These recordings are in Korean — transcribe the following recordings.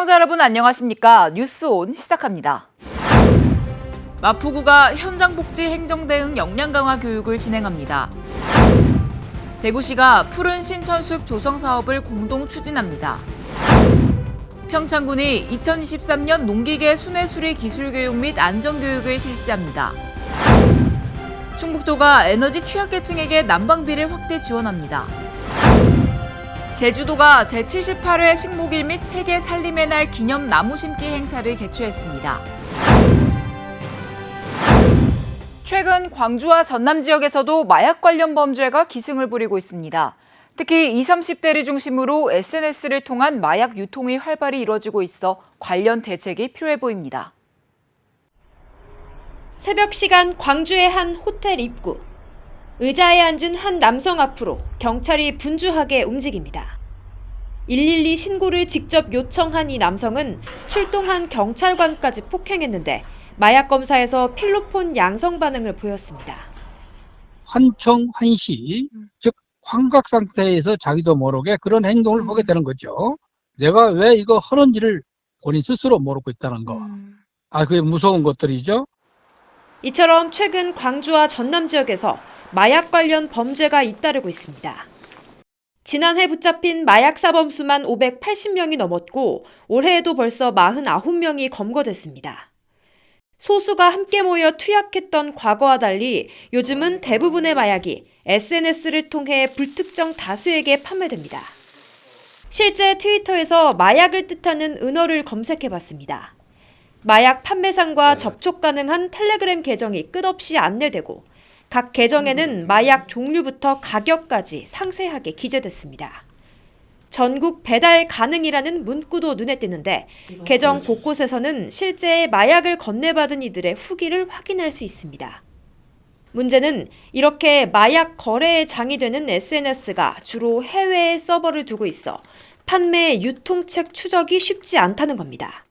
시청자 여러분 안녕하십니까? 뉴스온 시작합니다. 마포구가 현장복지 행정대응 역량 강화 교육을 진행합니다. 대구시가 푸른 신천숲 조성 사업을 공동 추진합니다. 평창군이 2023년 농기계 순회수리 기술교육 및 안전교육을 실시합니다. 충북도가 에너지 취약계층에게 난방비를 확대 지원합니다. 제주도가 제78회 식목일 및 세계 살림의 날 기념 나무 심기 행사를 개최했습니다. 최근 광주와 전남 지역에서도 마약 관련 범죄가 기승을 부리고 있습니다. 특히 20, 30대를 중심으로 SNS를 통한 마약 유통이 활발히 이뤄지고 있어 관련 대책이 필요해 보입니다. 새벽 시간 광주의 한 호텔 입구. 의자에 앉은 한 남성 앞으로 경찰이 분주하게 움직입니다. 112 신고를 직접 요청한 이 남성은 출동한 경찰관까지 폭행했는데 마약 검사에서 필로폰 양성 반응을 보였습니다. 환청환시, 즉 환각 상태에서 자기도 모르게 그런 행동을 보게 되는 거죠. 내가 왜 이거 하는지를 본인 스스로 모르고 있다는 거. 그게 무서운 것들이죠. 이처럼 최근 광주와 전남 지역에서 마약 관련 범죄가 잇따르고 있습니다. 지난해 붙잡힌 마약 사범 수만 580명이 넘었고 올해에도 벌써 49명이 검거됐습니다. 소수가 함께 모여 투약했던 과거와 달리 요즘은 대부분의 마약이 SNS를 통해 불특정 다수에게 판매됩니다. 실제 트위터에서 마약을 뜻하는 은어를 검색해봤습니다. 마약 판매상과 접촉 가능한 텔레그램 계정이 끝없이 안내되고 각 계정에는 마약 종류부터 가격까지 상세하게 기재됐습니다. 전국 배달 가능이라는 문구도 눈에 띄는데 계정 곳곳에서는 실제 마약을 건네받은 이들의 후기를 확인할 수 있습니다. 문제는 이렇게 마약 거래의 장이 되는 SNS가 주로 해외에 서버를 두고 있어 판매 유통책 추적이 쉽지 않다는 겁니다.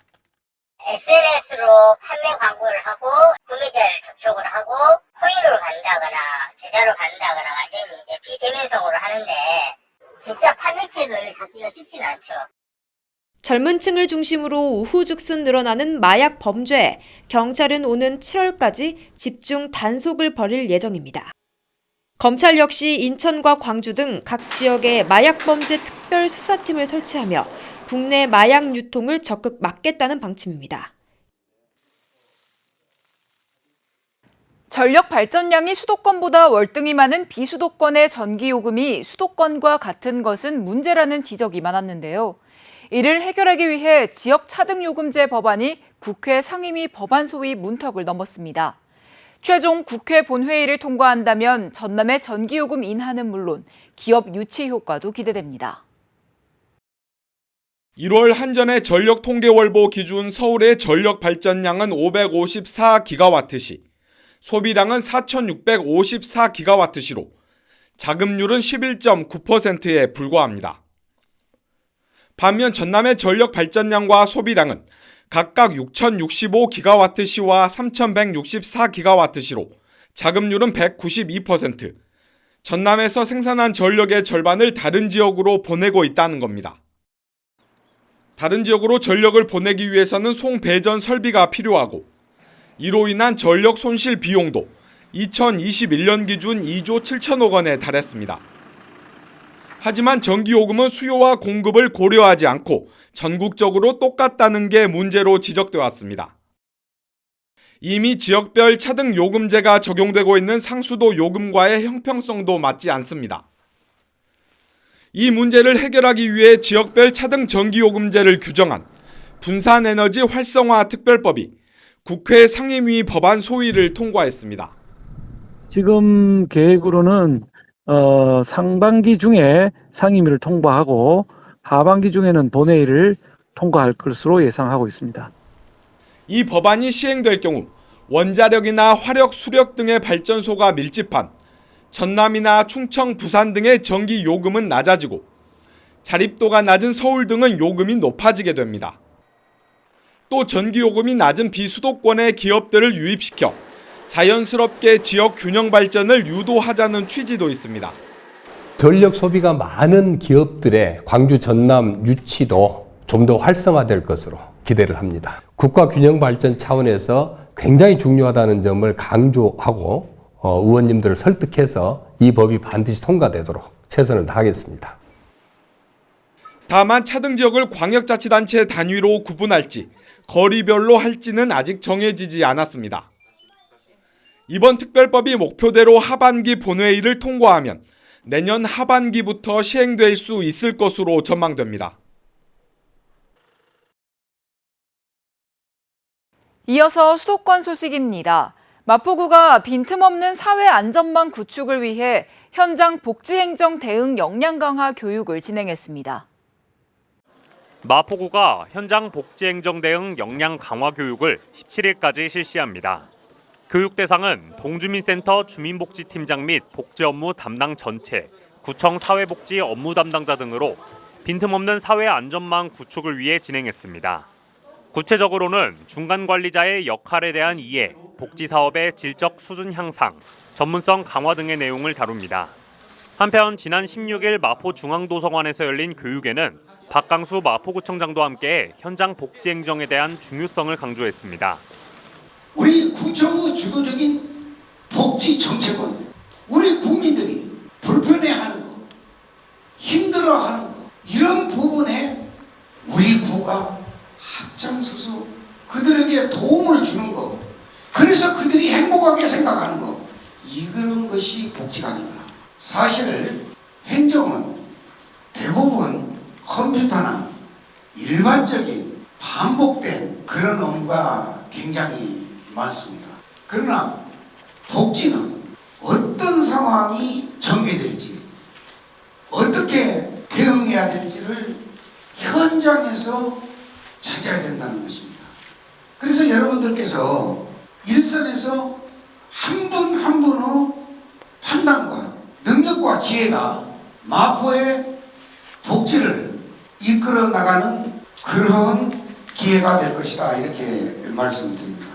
SNS로 판매 광고를 하고 구매자를 접촉을 하고 코인으로 간다거나 계좌로 간다거나 완전히 이제 비대면성으로 하는데 진짜 판매책을 찾기가 쉽진 않죠. 젊은 층을 중심으로 우후죽순 늘어나는 마약 범죄에 경찰은 오는 7월까지 집중 단속을 벌일 예정입니다. 검찰 역시 인천과 광주 등 각 지역에 마약 범죄 특별 수사팀을 설치하며 국내 마약 유통을 적극 막겠다는 방침입니다. 전력 발전량이 수도권보다 월등히 많은 비수도권의 전기요금이 수도권과 같은 것은 문제라는 지적이 많았는데요. 이를 해결하기 위해 지역 차등요금제 법안이 국회 상임위 법안 소위 문턱을 넘었습니다. 최종 국회 본회의를 통과한다면 전남의 전기요금 인하는 물론 기업 유치 효과도 기대됩니다. 1월 한전의 전력 통계월보 기준 서울의 전력 발전량은 554기가와트시, 소비량은 4,654기가와트시로 자급률은 11.9%에 불과합니다. 반면 전남의 전력 발전량과 소비량은 각각 6,065기가와트시와 3,164기가와트시로 자급률은 192%, 전남에서 생산한 전력의 절반을 다른 지역으로 보내고 있다는 겁니다. 다른 지역으로 전력을 보내기 위해서는 송배전 설비가 필요하고 이로 인한 전력 손실 비용도 2021년 기준 2조 7천억 원에 달했습니다. 하지만 전기요금은 수요와 공급을 고려하지 않고 전국적으로 똑같다는 게 문제로 지적돼 왔습니다. 이미 지역별 차등 요금제가 적용되고 있는 상수도 요금과의 형평성도 맞지 않습니다. 이 문제를 해결하기 위해 지역별 차등 전기요금제를 규정한 분산에너지 활성화 특별법이 국회 상임위 법안 소위를 통과했습니다. 지금 계획으로는 상반기 중에 상임위를 통과하고 하반기 중에는 본회의를 통과할 것으로 예상하고 있습니다. 이 법안이 시행될 경우 원자력이나 화력, 수력 등의 발전소가 밀집한 전남이나 충청, 부산 등의 전기 요금은 낮아지고 자립도가 낮은 서울 등은 요금이 높아지게 됩니다. 또 전기 요금이 낮은 비수도권의 기업들을 유입시켜 자연스럽게 지역 균형 발전을 유도하자는 취지도 있습니다. 전력 소비가 많은 기업들의 광주 전남 유치도 좀 더 활성화될 것으로 기대를 합니다. 국가 균형 발전 차원에서 굉장히 중요하다는 점을 강조하고 의원님들을 설득해서 이 법이 반드시 통과되도록 최선을 다하겠습니다. 다만 차등 지역을 광역자치단체 단위로 구분할지 거리별로 할지는 아직 정해지지 않았습니다. 이번 특별법이 목표대로 하반기 본회의를 통과하면 내년 하반기부터 시행될 수 있을 것으로 전망됩니다. 이어서 수도권 소식입니다. 마포구가 빈틈없는 사회 안전망 구축을 위해 현장 복지행정 대응 역량 강화 교육을 진행했습니다. 마포구가 현장 복지행정 대응 역량 강화 교육을 17일까지 실시합니다. 교육 대상은 동주민센터 주민복지팀장 및 복지 업무 담당 전체, 구청 사회복지 업무 담당자 등으로 빈틈없는 사회 안전망 구축을 위해 진행했습니다. 구체적으로는 중간관리자의 역할에 대한 이해, 복지사업의 질적 수준 향상, 전문성 강화 등의 내용을 다룹니다. 한편 지난 16일 마포중앙도서관에서 열린 교육에는 박강수 마포구청장도 함께 현장 복지행정에 대한 중요성을 강조했습니다. 우리 구청의 주도적인 복지 정책은 우리 국민들이 불편해하는 거, 힘들어하는 거, 이런 부분에 우리 구가 앞장서서 그들에게 도움을 주는 거, 그래서 그들이 행복하게 생각하는 거, 이런 것이 복지가 아닌가. 사실 행정은 대부분 컴퓨터나 일반적인 반복된 그런 업무가 굉장히 많습니다. 그러나 복지는 어떤 상황이 전개될지, 어떻게 대응해야 될지를 현장에서 찾아야 된다는 것입니다. 그래서 여러분들께서 일선에서 한 분 한 분의 판단과 능력과 지혜가 마포의 복지를 이끌어 나가는 그런 기회가 될 것이다, 이렇게 말씀드립니다.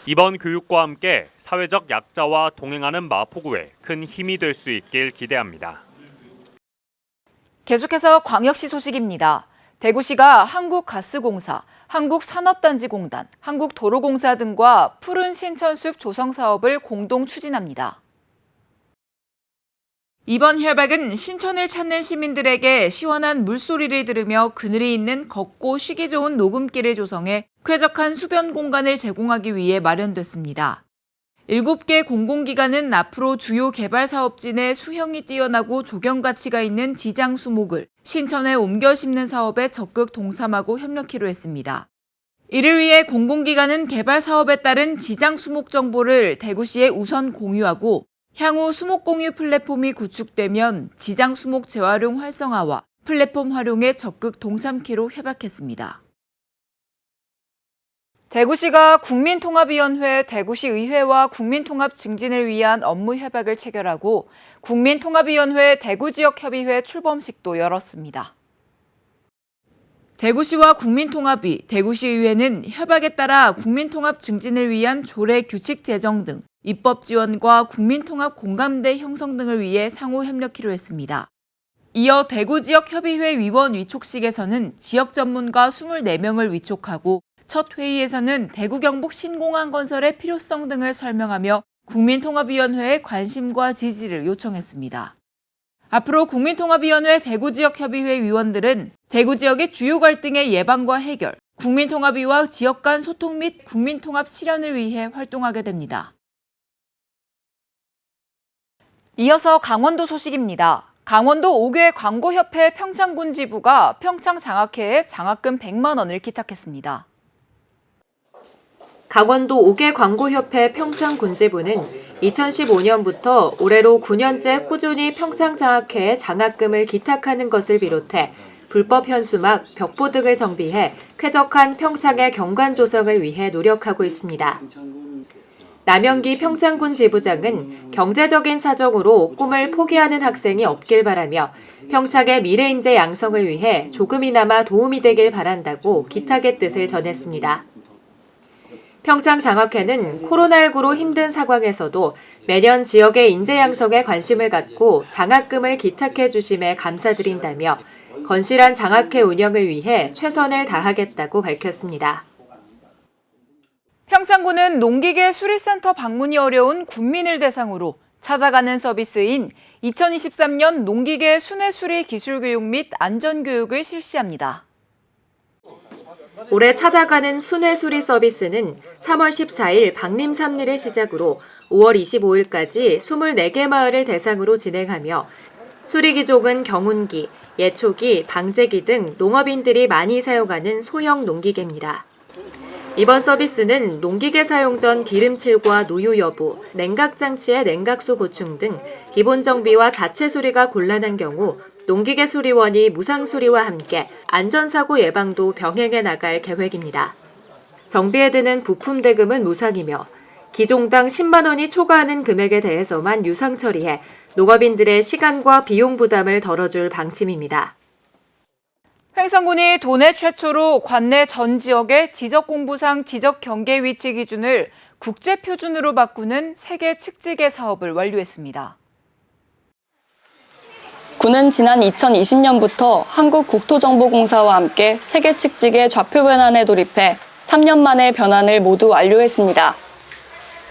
이번 교육과 함께 사회적 약자와 동행하는 마포구에 큰 힘이 될 수 있길 기대합니다. 계속해서 광역시 소식입니다. 대구시가 한국가스공사, 한국산업단지공단, 한국도로공사 등과 푸른 신천숲 조성 사업을 공동 추진합니다. 이번 협약은 신천을 찾는 시민들에게 시원한 물소리를 들으며 그늘이 있는 걷고 쉬기 좋은 녹음길을 조성해 쾌적한 수변 공간을 제공하기 위해 마련됐습니다. 7개 공공기관은 앞으로 주요 개발 사업지 내 수형이 뛰어나고 조경 가치가 있는 지장 수목을 신천에 옮겨 심는 사업에 적극 동참하고 협력키로 했습니다. 이를 위해 공공기관은 개발 사업에 따른 지장 수목 정보를 대구시에 우선 공유하고 향후 수목 공유 플랫폼이 구축되면 지장 수목 재활용 활성화와 플랫폼 활용에 적극 동참키로 협약했습니다. 대구시가 국민통합위원회, 대구시의회와 국민통합 증진을 위한 업무 협약을 체결하고 국민통합위원회 대구지역협의회 출범식도 열었습니다. 대구시와 국민통합위, 대구시의회는 협약에 따라 국민통합 증진을 위한 조례 규칙 제정 등 입법 지원과 국민통합 공감대 형성 등을 위해 상호 협력키로 했습니다. 이어 대구지역협의회 위원 위촉식에서는 지역 전문가 24명을 위촉하고 첫 회의에서는 대구 경북 신공항 건설의 필요성 등을 설명하며 국민통합위원회의 관심과 지지를 요청했습니다. 앞으로 국민통합위원회 대구지역협의회 위원들은 대구 지역의 주요 갈등의 예방과 해결, 국민통합위와 지역 간 소통 및 국민통합 실현을 위해 활동하게 됩니다. 이어서 강원도 소식입니다. 강원도 5개 광고협회 평창군 지부가 평창장학회에 장학금 100만 원을 기탁했습니다. 강원도 5개 광고협회 평창군지부는 2015년부터 올해로 9년째 꾸준히 평창장학회에 장학금을 기탁하는 것을 비롯해 불법 현수막, 벽보 등을 정비해 쾌적한 평창의 경관 조성을 위해 노력하고 있습니다. 남영기 평창군 지부장은 경제적인 사정으로 꿈을 포기하는 학생이 없길 바라며 평창의 미래 인재 양성을 위해 조금이나마 도움이 되길 바란다고 기탁의 뜻을 전했습니다. 평창장학회는 코로나19로 힘든 상황에서도 매년 지역의 인재 양성에 관심을 갖고 장학금을 기탁해 주심에 감사드린다며 건실한 장학회 운영을 위해 최선을 다하겠다고 밝혔습니다. 평창군은 농기계 수리센터 방문이 어려운 군민을 대상으로 찾아가는 서비스인 2023년 농기계 순회수리 기술교육 및 안전교육을 실시합니다. 올해 찾아가는 순회수리 서비스는 3월 14일 박림삼리를 시작으로 5월 25일까지 24개 마을을 대상으로 진행하며 수리기종은 경운기, 예초기, 방제기 등 농업인들이 많이 사용하는 소형 농기계입니다. 이번 서비스는 농기계 사용 전 기름칠과 누유 여부, 냉각장치의 냉각수 보충 등 기본 정비와 자체 수리가 곤란한 경우 농기계 수리원이 무상수리와 함께 안전사고 예방도 병행해 나갈 계획입니다. 정비에 드는 부품 대금은 무상이며 기종당 10만 원이 초과하는 금액에 대해서만 유상 처리해 농업인들의 시간과 비용 부담을 덜어줄 방침입니다. 횡성군이 도내 최초로 관내 전 지역의 지적공부상 지적경계 위치 기준을 국제표준으로 바꾸는 세계 측지계 사업을 완료했습니다. 군은 지난 2020년부터 한국국토정보공사와 함께 세계 측지계 좌표 변환에 돌입해 3년 만에 변환을 모두 완료했습니다.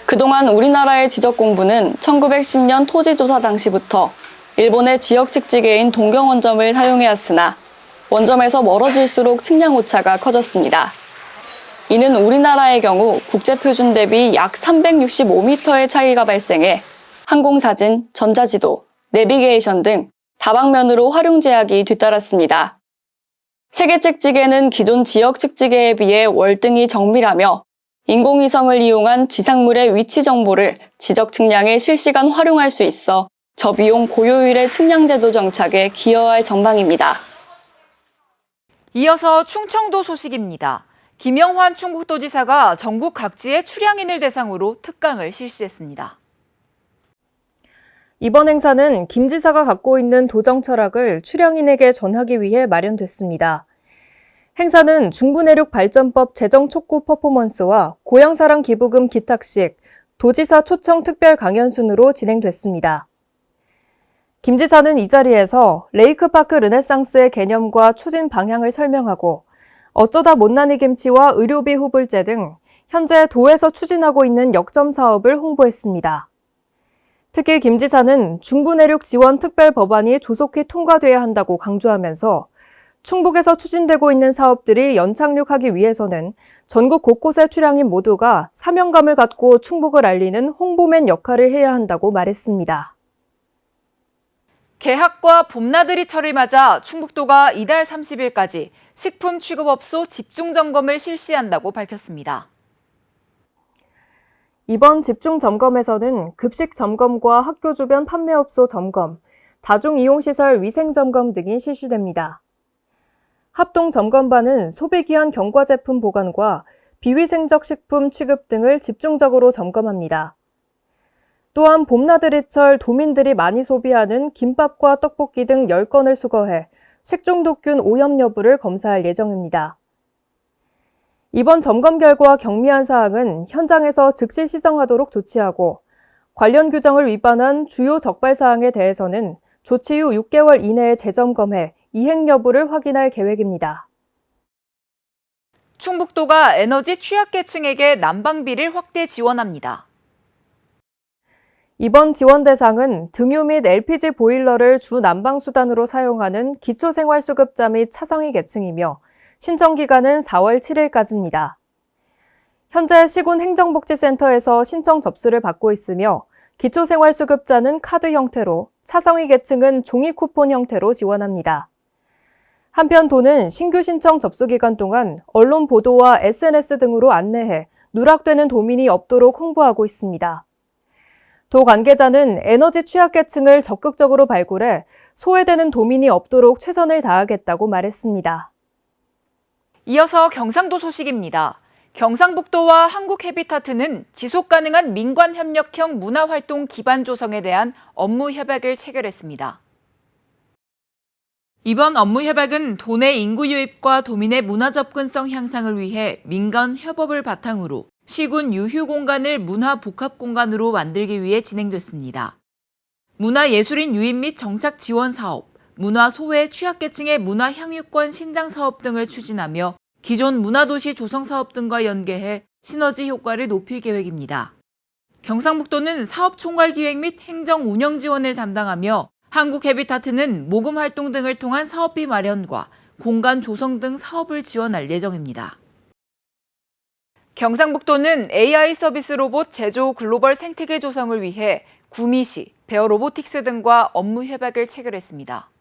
그동안 우리나라의 지적공부는 1910년 토지조사 당시부터 일본의 지역 측지계인 동경원점을 사용해왔으나 원점에서 멀어질수록 측량 오차가 커졌습니다. 이는 우리나라의 경우 국제표준 대비 약 365m의 차이가 발생해 항공사진, 전자지도, 내비게이션 등 다방면으로 활용 제약이 뒤따랐습니다. 세계 측지계는 기존 지역 측지계에 비해 월등히 정밀하며 인공위성을 이용한 지상물의 위치 정보를 지적 측량에 실시간 활용할 수 있어 저비용 고효율의 측량제도 정착에 기여할 전망입니다. 이어서 충청도 소식입니다. 김영환 충북도지사가 전국 각지의 출향인을 대상으로 특강을 실시했습니다. 이번 행사는 김 지사가 갖고 있는 도정 철학을 출향인에게 전하기 위해 마련됐습니다. 행사는 중부내륙 발전법 재정 촉구 퍼포먼스와 고향사랑 기부금 기탁식, 도지사 초청 특별 강연 순으로 진행됐습니다. 김 지사는 이 자리에서 레이크파크 르네상스의 개념과 추진 방향을 설명하고 어쩌다 못난이 김치와 의료비 후불제 등 현재 도에서 추진하고 있는 역점 사업을 홍보했습니다. 특히 김 지사는 중부내륙 지원 특별 법안이 조속히 통과돼야 한다고 강조하면서 충북에서 추진되고 있는 사업들이 연착륙하기 위해서는 전국 곳곳의 출향인 모두가 사명감을 갖고 충북을 알리는 홍보맨 역할을 해야 한다고 말했습니다. 개학과 봄나들이철을 맞아 충북도가 이달 30일까지 식품 취급업소 집중 점검을 실시한다고 밝혔습니다. 이번 집중 점검에서는 급식 점검과 학교 주변 판매업소 점검, 다중이용시설 위생 점검 등이 실시됩니다. 합동 점검반은 소비기한 경과 제품 보관과 비위생적 식품 취급 등을 집중적으로 점검합니다. 또한 봄나들이철 도민들이 많이 소비하는 김밥과 떡볶이 등 10건을 수거해 식중독균 오염 여부를 검사할 예정입니다. 이번 점검 결과 경미한 사항은 현장에서 즉시 시정하도록 조치하고 관련 규정을 위반한 주요 적발 사항에 대해서는 조치 후 6개월 이내에 재점검해 이행 여부를 확인할 계획입니다. 충북도가 에너지 취약계층에게 난방비를 확대 지원합니다. 이번 지원 대상은 등유 및 LPG 보일러를 주 난방수단으로 사용하는 기초생활수급자 및 차상위 계층이며 신청 기간은 4월 7일까지입니다. 현재 시군 행정복지센터에서 신청 접수를 받고 있으며 기초생활수급자는 카드 형태로, 차상위 계층은 종이 쿠폰 형태로 지원합니다. 한편 도는 신규 신청 접수 기간 동안 언론 보도와 SNS 등으로 안내해 누락되는 도민이 없도록 홍보하고 있습니다. 도 관계자는 에너지 취약계층을 적극적으로 발굴해 소외되는 도민이 없도록 최선을 다하겠다고 말했습니다. 이어서 경상도 소식입니다. 경상북도와 한국해비타트는 지속가능한 민관협력형 문화활동 기반 조성에 대한 업무 협약을 체결했습니다. 이번 업무 협약은 도내 인구 유입과 도민의 문화 접근성 향상을 위해 민간 협업을 바탕으로 시군 유휴 공간을 문화 복합 공간으로 만들기 위해 진행됐습니다. 문화예술인 유입 및 정착 지원 사업, 문화 소외 취약계층의 문화 향유권 신장 사업 등을 추진하며 기존 문화도시 조성 사업 등과 연계해 시너지 효과를 높일 계획입니다. 경상북도는 사업 총괄 기획 및 행정 운영 지원을 담당하며 한국헤비타트는 모금 활동 등을 통한 사업비 마련과 공간 조성 등 사업을 지원할 예정입니다. 경상북도는 AI 서비스 로봇 제조 글로벌 생태계 조성을 위해 구미시, 베어로보틱스 등과 업무 협약을 체결했습니다.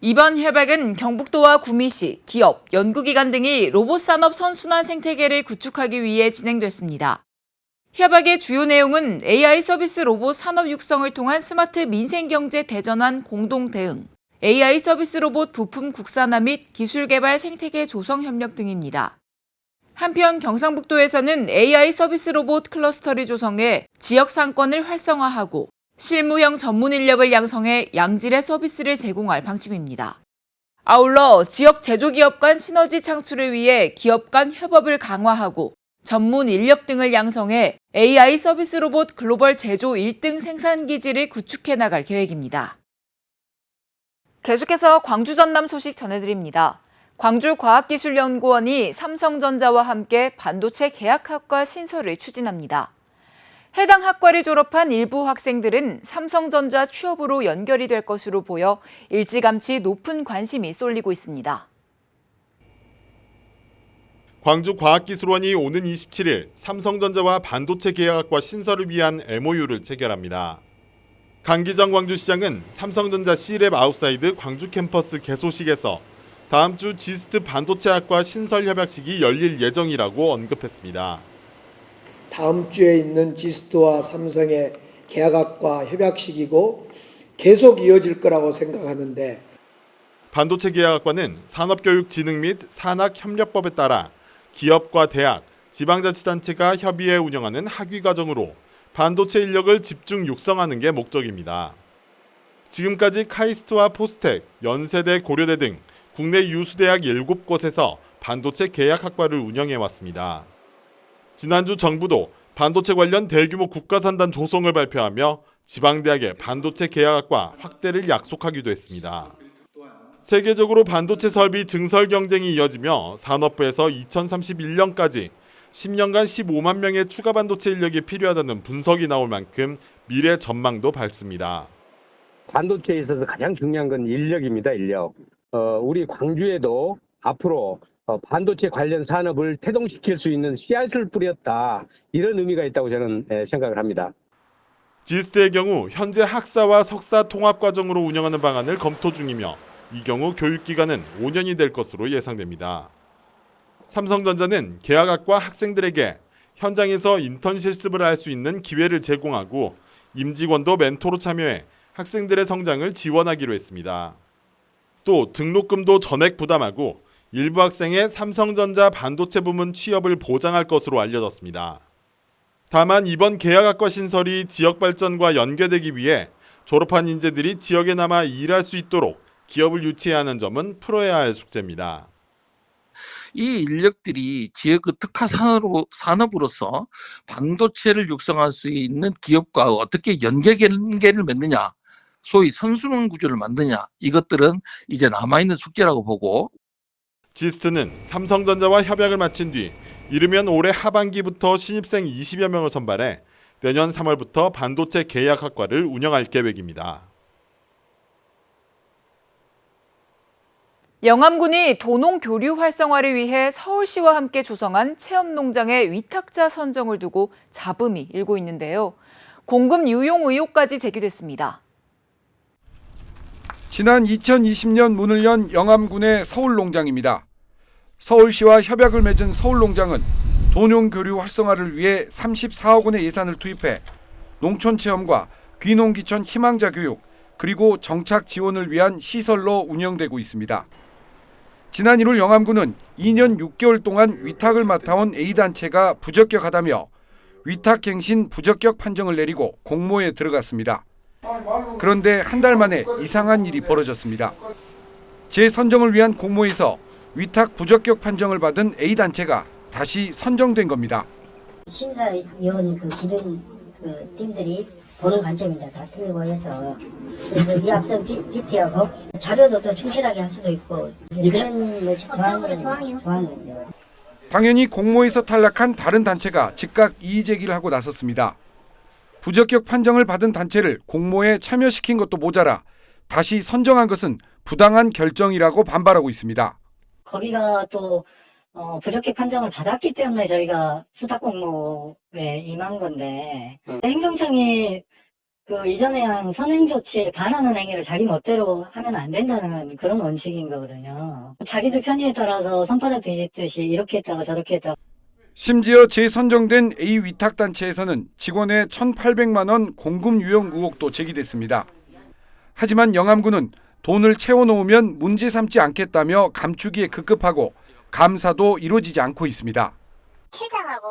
이번 협약은 경북도와 구미시, 기업, 연구기관 등이 로봇 산업 선순환 생태계를 구축하기 위해 진행됐습니다. 협약의 주요 내용은 AI 서비스 로봇 산업 육성을 통한 스마트 민생경제 대전환 공동 대응, AI 서비스 로봇 부품 국산화 및 기술 개발 생태계 조성 협력 등입니다. 한편 경상북도에서는 AI 서비스 로봇 클러스터를 조성해 지역 상권을 활성화하고 실무형 전문 인력을 양성해 양질의 서비스를 제공할 방침입니다. 아울러 지역 제조기업 간 시너지 창출을 위해 기업 간 협업을 강화하고 전문 인력 등을 양성해 AI 서비스 로봇 글로벌 제조 1등 생산기지를 구축해 나갈 계획입니다. 계속해서 광주 전남 소식 전해드립니다. 광주과학기술연구원이 삼성전자와 함께 반도체 계약학과 신설을 추진합니다. 해당 학과를 졸업한 일부 학생들은 삼성전자 취업으로 연결이 될 것으로 보여 일찌감치 높은 관심이 쏠리고 있습니다. 광주과학기술원이 오는 27일 삼성전자와 반도체 계약학과 신설을 위한 MOU를 체결합니다. 강기정 광주시장은 삼성전자 C랩 아웃사이드 광주 캠퍼스 개소식에서 다음 주 지스트 반도체학과 신설 협약식이 열릴 예정이라고 언급했습니다. 다음 주에 있는 지스트와 삼성의 계약학과 협약식이고 계속 이어질 거라고 생각하는데, 반도체 계약학과는 산업교육진흥 및 산학협력법에 따라 기업과 대학, 지방자치단체가 협의해 운영하는 학위과정으로 반도체 인력을 집중 육성하는 게 목적입니다. 지금까지 카이스트와 포스텍, 연세대, 고려대 등 국내 유수대학 7곳에서 반도체 계약학과를 운영해왔습니다. 지난주 정부도 반도체 관련 대규모 국가산단 조성을 발표하며 지방대학의 반도체 계약학과 확대를 약속하기도 했습니다. 세계적으로 반도체 설비 증설 경쟁이 이어지며 산업부에서 2031년까지 10년간 15만 명의 추가 반도체 인력이 필요하다는 분석이 나올 만큼 미래 전망도 밝습니다. 반도체에 있어서 가장 중요한 건 인력입니다. 인력. 우리 광주에도 앞으로 반도체 관련 산업을 태동시킬 수 있는 씨앗을 뿌렸다, 이런 의미가 있다고 저는 생각을 합니다. 지스트의 경우 현재 학사와 석사 통합과정으로 운영하는 방안을 검토 중이며 이 경우 교육기간은 5년이 될 것으로 예상됩니다. 삼성전자는 계약학과 학생들에게 현장에서 인턴 실습을 할 수 있는 기회를 제공하고 임직원도 멘토로 참여해 학생들의 성장을 지원하기로 했습니다. 또 등록금도 전액 부담하고 일부 학생의 삼성전자 반도체 부문 취업을 보장할 것으로 알려졌습니다. 다만 이번 계약학과 신설이 지역 발전과 연계되기 위해 졸업한 인재들이 지역에 남아 일할 수 있도록 기업을 유치해야 하는 점은 풀어야 할 숙제입니다. 이 인력들이 지역 그 특화 산업으로서 반도체를 육성할 수 있는 기업과 어떻게 연계를 맺느냐, 소위 선순환 구조를 만드냐, 이것들은 이제 남아있는 숙제라고 보고, 지스트는 삼성전자와 협약을 마친 뒤 이르면 올해 하반기부터 신입생 20여 명을 선발해 내년 3월부터 반도체 계약학과를 운영할 계획입니다. 영암군이 도농 교류 활성화를 위해 서울시와 함께 조성한 체험농장의 위탁자 선정을 두고 잡음이 일고 있는데요. 공급 유용 의혹까지 제기됐습니다. 지난 2020년 문을 연 영암군의 서울농장입니다. 서울시와 협약을 맺은 서울농장은 도농교류 활성화를 위해 34억 원의 예산을 투입해 농촌체험과 귀농귀촌 희망자 교육, 그리고 정착 지원을 위한 시설로 운영되고 있습니다. 지난 1월 영암군은 2년 6개월 동안 위탁을 맡아온 A단체가 부적격하다며 위탁갱신 부적격 판정을 내리고 공모에 들어갔습니다. 그런데 한 달 만에 이상한 일이 벌어졌습니다. 재선정을 위한 공모에서 위탁 부적격 판정을 받은 A단체가 다시 선정된 겁니다. 심사위원 기존 팀들이 보는 관점이 다 틀리고 해서 그래서 이 앞선 PT하고 자료도 더 충실하게 할 수도 있고 그런 것이 조항이죠. 당연히 공모에서 탈락한 다른 단체가 즉각 이의 제기를 하고 나섰습니다. 부적격 판정을 받은 단체를 공모에 참여시킨 것도 모자라 다시 선정한 것은 부당한 결정이라고 반발하고 있습니다. 거기가 또 부적격 판정을 받았기 때문에 저희가 수탁 공모에 임한 건데 행정청이 그 이전에 한 선행 조치에 반하는 행위를 자기 멋대로 하면 안 된다는 그런 원칙인 거거든요. 자기들 편의에 따라서 손바닥 뒤집듯이 이렇게 했다가 저렇게 했다가. 심지어 재선정된 A 위탁단체에서는 직원의 1,800만 원 공금 유용 의혹도 제기됐습니다. 하지만 영암군은 돈을 채워놓으면 문제 삼지 않겠다며 감추기에 급급하고 감사도 이루어지지 않고 있습니다. 회장하고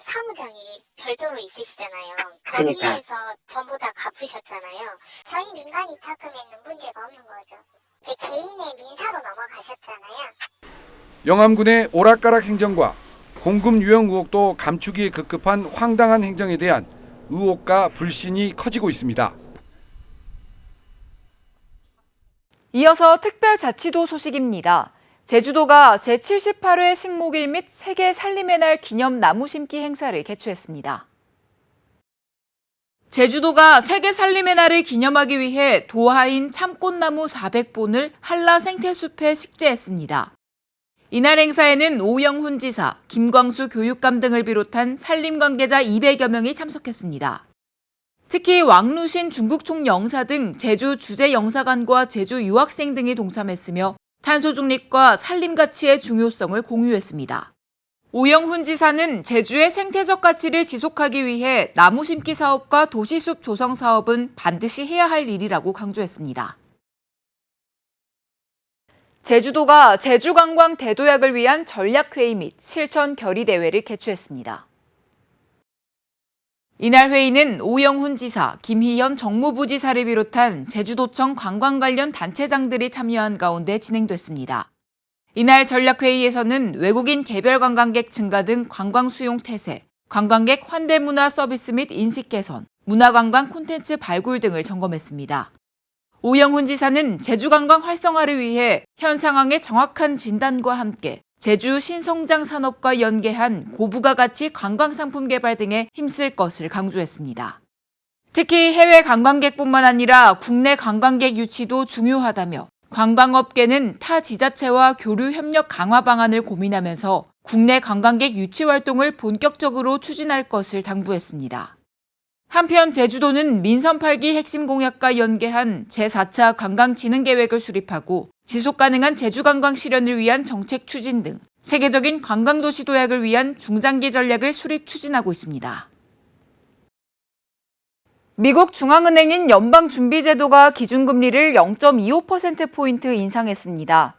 사무장이 별도로 있으시잖아요. 거기에서 전부 다 갚으셨잖아요. 저희 민간 위탁금에는 문제가 없는 거죠. 개인의 민사로 넘어가셨잖아요. 영암군의 오락가락 행정과 공금 유용 의혹도 감추기에 급급한 황당한 행정에 대한 의혹과 불신이 커지고 있습니다. 이어서 특별자치도 소식입니다. 제주도가 제78회 식목일 및 세계 살림의 날 기념 나무 심기 행사를 개최했습니다. 제주도가 세계 살림의 날을 기념하기 위해 도하인 참꽃나무 400본을 한라 생태숲에 식재했습니다. 이날 행사에는 오영훈 지사, 김광수 교육감 등을 비롯한 산림 관계자 200여 명이 참석했습니다. 특히 왕루신 중국 총영사 등 제주 주재영사관과 제주 유학생 등이 동참했으며 탄소 중립과 산림 가치의 중요성을 공유했습니다. 오영훈 지사는 제주의 생태적 가치를 지속하기 위해 나무 심기 사업과 도시숲 조성 사업은 반드시 해야 할 일이라고 강조했습니다. 제주도가 제주관광 대도약을 위한 전략회의 및 실천 결의 대회를 개최했습니다. 이날 회의는 오영훈 지사, 김희현 정무부지사를 비롯한 제주도청 관광 관련 단체장들이 참여한 가운데 진행됐습니다. 이날 전략회의에서는 외국인 개별 관광객 증가 등 관광 수용 태세, 관광객 환대 문화 서비스 및 인식 개선, 문화관광 콘텐츠 발굴 등을 점검했습니다. 오영훈 지사는 제주관광 활성화를 위해 현 상황의 정확한 진단과 함께 제주 신성장 산업과 연계한 고부가 가치 관광상품 개발 등에 힘쓸 것을 강조했습니다. 특히 해외 관광객뿐만 아니라 국내 관광객 유치도 중요하다며 관광업계는 타 지자체와 교류 협력 강화 방안을 고민하면서 국내 관광객 유치 활동을 본격적으로 추진할 것을 당부했습니다. 한편 제주도는 민선 8기 핵심 공약과 연계한 제4차 관광진흥계획을 수립하고 지속가능한 제주관광 실현을 위한 정책 추진 등 세계적인 관광도시 도약을 위한 중장기 전략을 수립 추진하고 있습니다. 미국 중앙은행인 연방준비제도가 기준금리를 0.25%포인트 인상했습니다.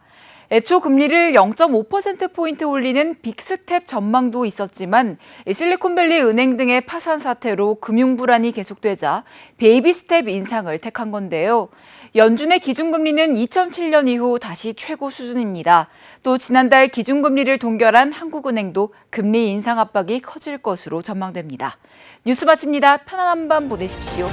애초 금리를 0.5%포인트 올리는 빅스텝 전망도 있었지만 실리콘밸리 은행 등의 파산 사태로 금융 불안이 계속되자 베이비 스텝 인상을 택한 건데요. 연준의 기준금리는 2007년 이후 다시 최고 수준입니다. 또 지난달 기준금리를 동결한 한국은행도 금리 인상 압박이 커질 것으로 전망됩니다. 뉴스 마칩니다. 편안한 밤 보내십시오.